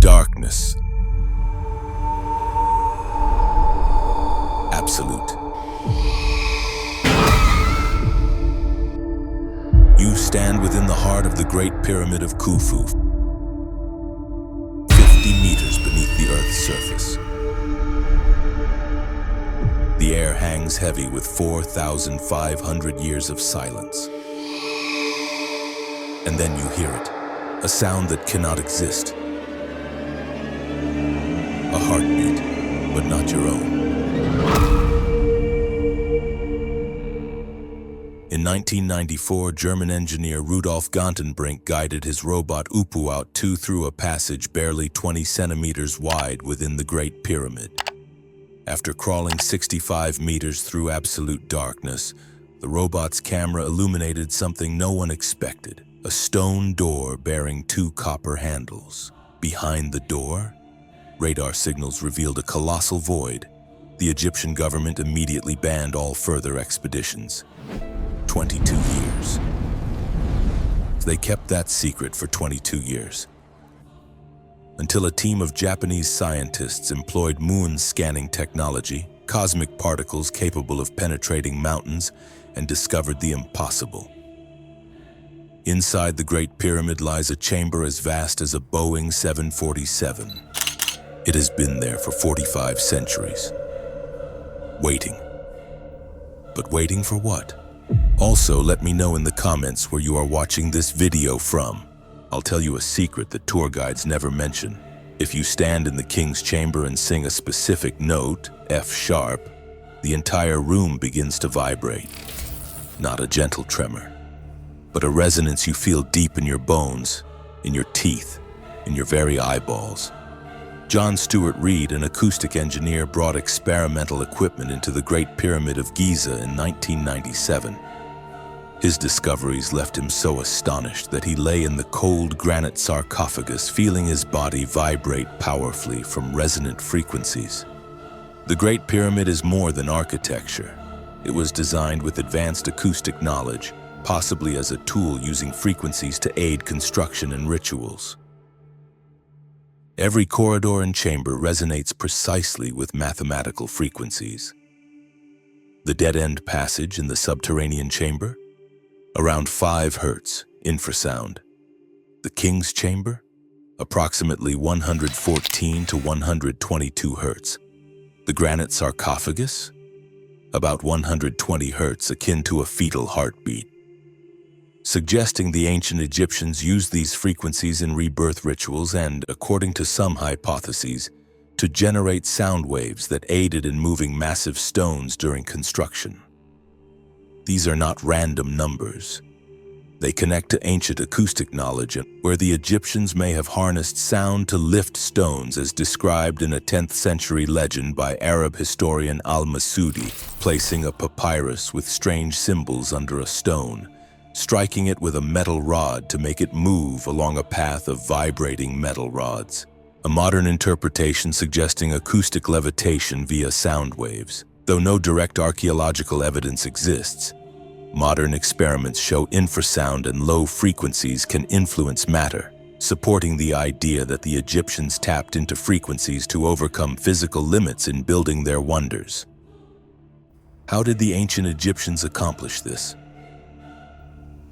Darkness. Absolute. You stand within the heart of the Great Pyramid of Khufu, 50 meters beneath the Earth's surface. The air hangs heavy with 4,500 years of silence. And then you hear it, a sound that cannot exist. A heartbeat, but not your own. In 1994, German engineer Rudolf Gantenbrink guided his robot Upu-Out-2 through a passage barely 20 centimeters wide within the Great Pyramid. After crawling 65 meters through absolute darkness, the robot's camera illuminated something no one expected: a stone door bearing 2 copper handles. Behind the door, radar signals revealed a colossal void. The Egyptian government immediately banned all further expeditions. 22 years. They kept that secret for 22 years. Until a team of Japanese scientists employed moon scanning technology, cosmic particles capable of penetrating mountains, and discovered the impossible. Inside the Great Pyramid lies a chamber as vast as a Boeing 747. It has been there for 45 centuries. Waiting. But waiting for what? Also, let me know in the comments where you are watching this video from. I'll tell you a secret that tour guides never mention. If you stand in the king's chamber and sing a specific note, F sharp, the entire room begins to vibrate. Not a gentle tremor, but a resonance you feel deep in your bones, in your teeth, in your very eyeballs. John Stuart Reid, an acoustic engineer, brought experimental equipment into the Great Pyramid of Giza in 1997. His discoveries left him so astonished that he lay in the cold granite sarcophagus, feeling his body vibrate powerfully from resonant frequencies. The Great Pyramid is more than architecture. It was designed with advanced acoustic knowledge, possibly as a tool using frequencies to aid construction and rituals. Every corridor and chamber resonates precisely with mathematical frequencies. The dead-end passage in the subterranean chamber? Around 5 Hz infrasound. The King's Chamber? Approximately 114 to 122 Hz. The granite sarcophagus? About 120 Hz, akin to a fetal heartbeat. Suggesting the ancient Egyptians used these frequencies in rebirth rituals and, according to some hypotheses, to generate sound waves that aided in moving massive stones during construction. These are not random numbers. They connect to ancient acoustic knowledge, where the Egyptians may have harnessed sound to lift stones, as described in a 10th century legend by Arab historian al-Masudi, placing a papyrus with strange symbols under a stone, striking it with a metal rod to make it move along a path of vibrating metal rods. A modern interpretation suggesting acoustic levitation via sound waves. Though no direct archaeological evidence exists, modern experiments show infrasound and low frequencies can influence matter, supporting the idea that the Egyptians tapped into frequencies to overcome physical limits in building their wonders. How did the ancient Egyptians accomplish this?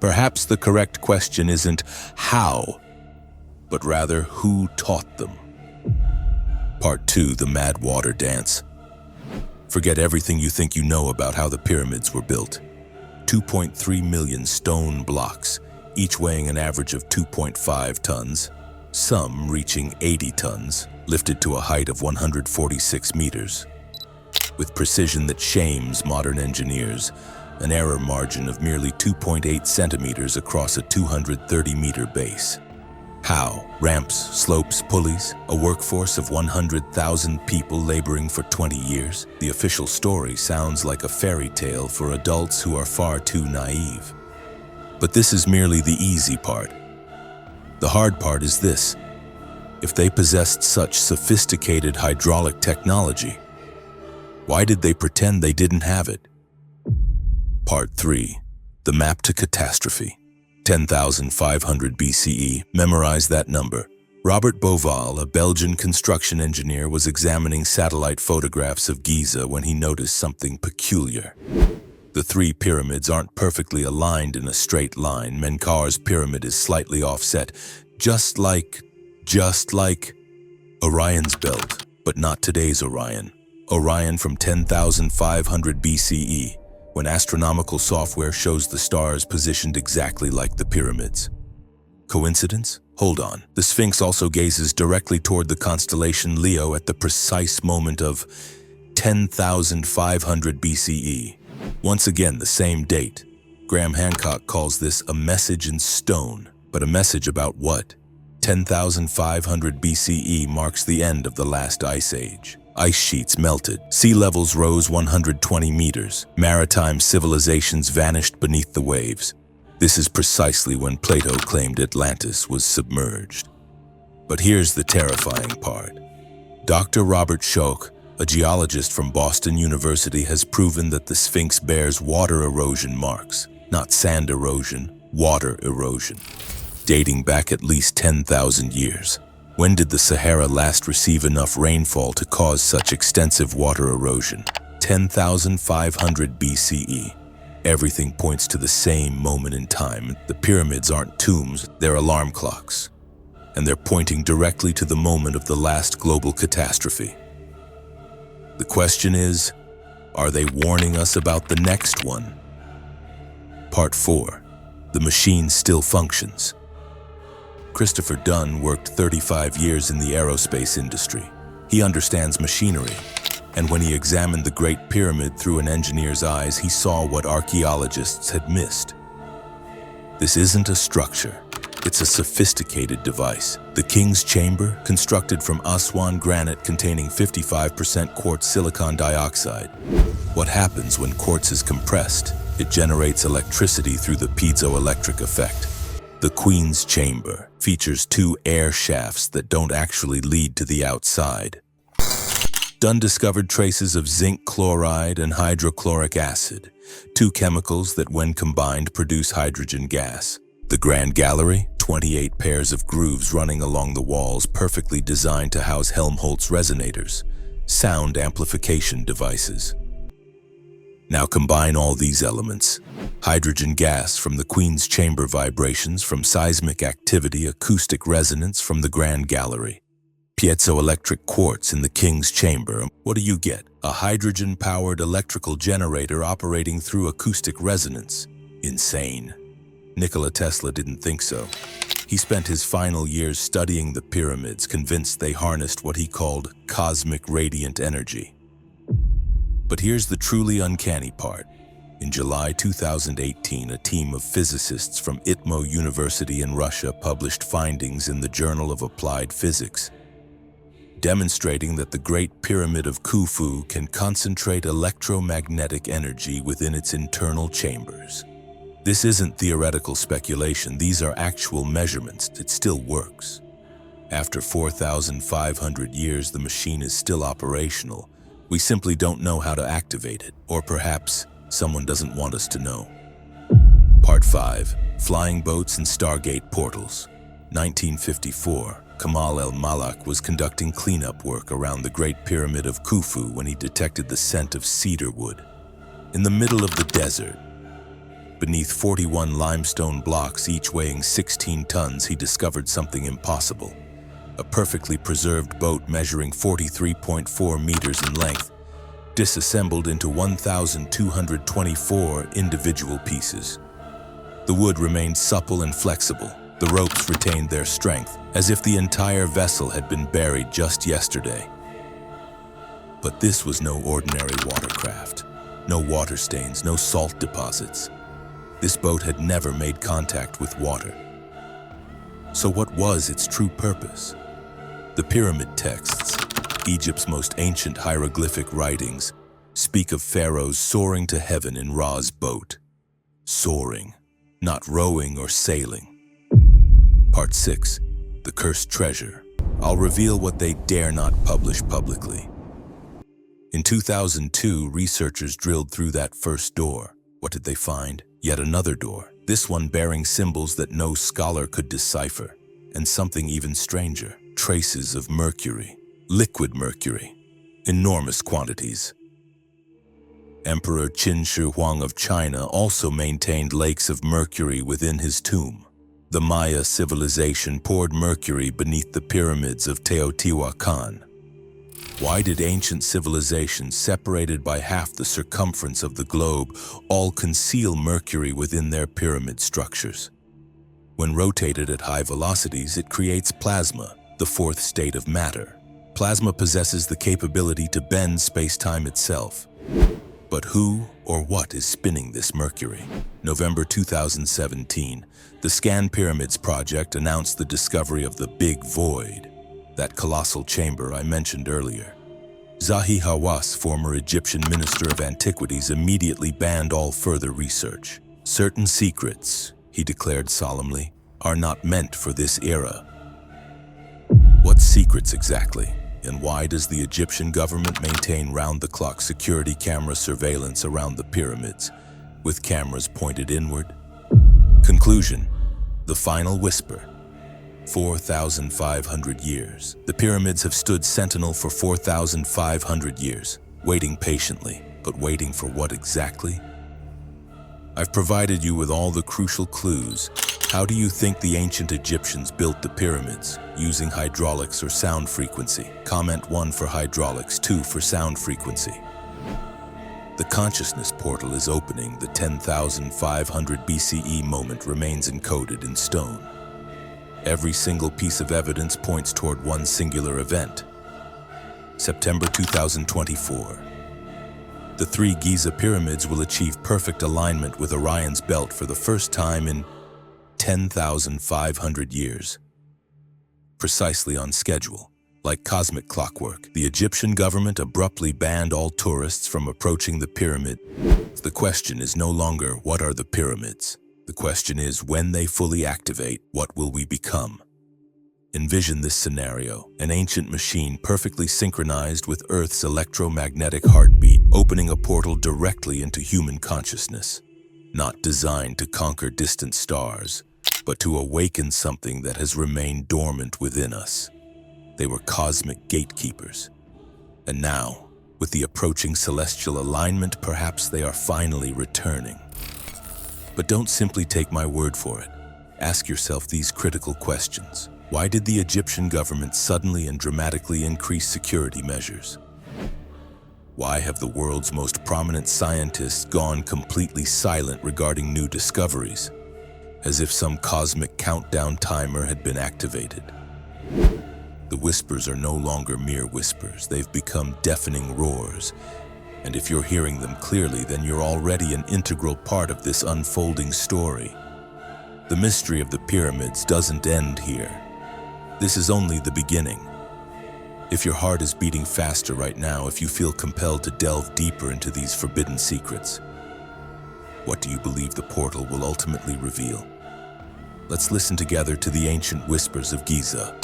Perhaps the correct question isn't how, but rather who taught them. Part 2, the Mad Water Dance. Forget everything you think you know about how the pyramids were built. 2.3 million stone blocks, each weighing an average of 2.5 tons, some reaching 80 tons, lifted to a height of 146 meters. With precision that shames modern engineers, an error margin of merely 2.8 centimeters across a 230-meter base. How? Ramps, slopes, pulleys, a workforce of 100,000 people laboring for 20 years? The official story sounds like a fairy tale for adults who are far too naive. But this is merely the easy part. The hard part is this: if they possessed such sophisticated hydraulic technology, why did they pretend they didn't have it? Part 3. The Map to Catastrophe. 10,500 BCE. Memorize that number. Robert Boval, a Belgian construction engineer, was examining satellite photographs of Giza when he noticed something peculiar. The three pyramids aren't perfectly aligned in a straight line. Menkaur's pyramid is slightly offset, just like Orion's belt, but not today's Orion. Orion from 10,500 BCE, when astronomical software shows the stars positioned exactly like the pyramids. Coincidence? Hold on. The Sphinx also gazes directly toward the constellation Leo at the precise moment of 10,500 BCE. Once again, the same date. Graham Hancock calls this a message in stone. But a message about what? 10,500 BCE marks the end of the last ice age. Ice sheets melted. Sea levels rose 120 meters. Maritime civilizations vanished beneath the waves. This is precisely when Plato claimed Atlantis was submerged. But here's the terrifying part. Dr. Robert Schoch, a geologist from Boston University, has proven that the Sphinx bears water erosion marks, not sand erosion, water erosion, dating back at least 10,000 years. When did the Sahara last receive enough rainfall to cause such extensive water erosion? 10,500 BCE. Everything points to the same moment in time. The pyramids aren't tombs, they're alarm clocks. And they're pointing directly to the moment of the last global catastrophe. The question is, are they warning us about the next one? Part 4. The machine still functions. Christopher Dunn worked 35 years in the aerospace industry. He understands machinery, and when he examined the Great Pyramid through an engineer's eyes, he saw what archaeologists had missed. This isn't a structure. It's a sophisticated device. The King's Chamber, constructed from Aswan granite containing 55% quartz silicon dioxide. What happens when quartz is compressed? It generates electricity through the piezoelectric effect. The Queen's Chamber features 2 air shafts that don't actually lead to the outside. Dunn discovered traces of zinc chloride and hydrochloric acid, 2 chemicals that when combined produce hydrogen gas. The Grand Gallery, 28 pairs of grooves running along the walls perfectly designed to house Helmholtz resonators, sound amplification devices. Now combine all these elements. Hydrogen gas from the Queen's Chamber, vibrations from seismic activity, acoustic resonance from the Grand Gallery. Piezoelectric quartz in the King's Chamber. What do you get? A hydrogen-powered electrical generator operating through acoustic resonance. Insane. Nikola Tesla didn't think so. He spent his final years studying the pyramids, convinced they harnessed what he called cosmic radiant energy. But here's the truly uncanny part. In July 2018, a team of physicists from ITMO University in Russia published findings in the Journal of Applied Physics, demonstrating that the Great Pyramid of Khufu can concentrate electromagnetic energy within its internal chambers. This isn't theoretical speculation, these are actual measurements. It still works. After 4,500 years, the machine is still operational. We simply don't know how to activate it, or perhaps someone doesn't want us to know. Part 5. Flying boats and Stargate portals. 1954, Kamal El-Malak was conducting cleanup work around the Great Pyramid of Khufu when he detected the scent of cedar wood. In the middle of the desert, beneath 41 limestone blocks, each weighing 16 tons, he discovered something impossible. A perfectly preserved boat measuring 43.4 meters in length, disassembled into 1,224 individual pieces. The wood remained supple and flexible. The ropes retained their strength, as if the entire vessel had been buried just yesterday. But this was no ordinary watercraft. No water stains, no salt deposits. This boat had never made contact with water. So what was its true purpose? The pyramid texts, Egypt's most ancient hieroglyphic writings, speak of pharaohs soaring to heaven in Ra's boat. Soaring, not rowing or sailing. Part 6. The Cursed Treasure. I'll reveal what they dare not publish publicly. In 2002, researchers drilled through that first door. What did they find? Yet another door, this one bearing symbols that no scholar could decipher, and something even stranger. traces of mercury, liquid mercury, enormous quantities. Emperor Qin Shi Huang of China also maintained lakes of mercury within his tomb. The Maya civilization poured mercury beneath the pyramids of Teotihuacan. Why did ancient civilizations, separated by half the circumference of the globe, all conceal mercury within their pyramid structures? When rotated at high velocities, it creates plasma, the fourth state of matter. Plasma possesses the capability to bend space-time itself. But who or what is spinning this mercury? November 2017, the Scan Pyramids project announced the discovery of the Big Void, that colossal chamber I mentioned earlier. Zahi Hawass, former Egyptian Minister of Antiquities, immediately banned all further research. Certain secrets, he declared solemnly, are not meant for this era. What secrets exactly? And why does the Egyptian government maintain round-the-clock security camera surveillance around the pyramids, with cameras pointed inward? Conclusion: the final whisper. 4,500 years. The pyramids have stood sentinel for 4,500 years, waiting patiently, but waiting for what exactly? I've provided you with all the crucial clues. How do you think the ancient Egyptians built the pyramids? Using hydraulics or sound frequency? Comment 1 for hydraulics, 2 for sound frequency. The consciousness portal is opening. The 10,500 BCE moment remains encoded in stone. Every single piece of evidence points toward one singular event. September 2024. The 3 Giza pyramids will achieve perfect alignment with Orion's belt for the first time in 10,500 years. Precisely on schedule. Like cosmic clockwork, the Egyptian government abruptly banned all tourists from approaching the pyramid. The question is no longer, what are the pyramids? The question is, when they fully activate, what will we become? Envision this scenario: an ancient machine perfectly synchronized with Earth's electromagnetic heartbeat, opening a portal directly into human consciousness. Not designed to conquer distant stars, but to awaken something that has remained dormant within us. They were cosmic gatekeepers. And now, with the approaching celestial alignment, perhaps they are finally returning. But don't simply take my word for it. Ask yourself these critical questions. Why did the Egyptian government suddenly and dramatically increase security measures? Why have the world's most prominent scientists gone completely silent regarding new discoveries, as if some cosmic countdown timer had been activated? The whispers are no longer mere whispers. They've become deafening roars. And if you're hearing them clearly, then you're already an integral part of this unfolding story. The mystery of the pyramids doesn't end here. This is only the beginning. If your heart is beating faster right now, if you feel compelled to delve deeper into these forbidden secrets, what do you believe the portal will ultimately reveal? Let's listen together to the ancient whispers of Giza,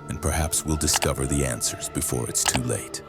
and perhaps we'll discover the answers before it's too late.